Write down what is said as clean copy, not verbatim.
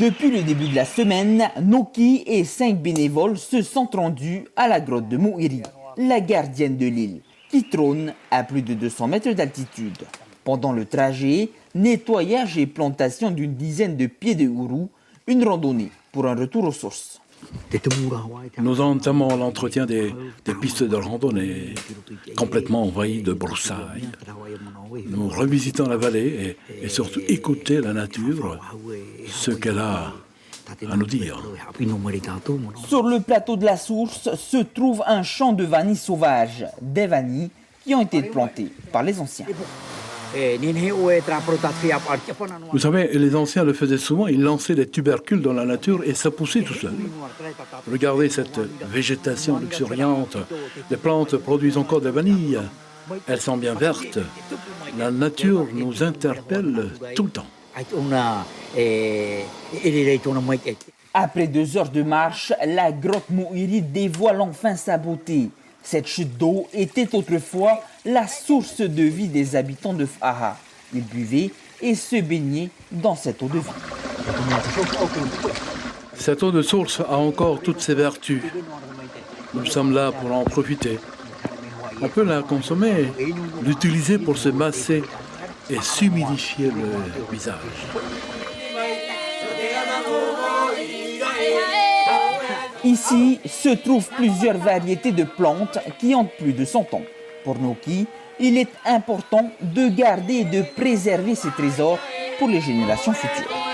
Depuis le début de la semaine, Noki et 5 bénévoles se sont rendus à la grotte de Mouiri, la gardienne de l'île, qui trône à plus de 200 mètres d'altitude. Pendant le trajet, nettoyage et plantation d'une dizaine de pieds de hourou, une randonnée pour un retour aux sources. Nous entamons l'entretien des pistes de randonnée complètement envahies de broussailles. Nous revisitons la vallée et surtout écouter la nature, ce qu'elle a à nous dire. Sur le plateau de la source se trouve un champ de vanille sauvage, des vanilles qui ont été plantées par les anciens. Vous savez, les anciens le faisaient souvent, ils lançaient des tubercules dans la nature et ça poussait tout seul. Regardez cette végétation luxuriante. Les plantes produisent encore de la vanille. Elles sont bien vertes. La nature nous interpelle tout le temps. Après 2 heures de marche, la grotte Mouiri dévoile enfin sa beauté. Cette chute d'eau était autrefois la source de vie des habitants de Faha. Ils buvaient et se baignaient dans cette eau de vie. Cette eau de source a encore toutes ses vertus. Nous sommes là pour en profiter. On peut la consommer, l'utiliser pour se masser et s'humidifier le visage. Ici se trouvent plusieurs variétés de plantes qui ont plus de 100 ans. Pour Noki, il est important de garder et de préserver ces trésors pour les générations futures.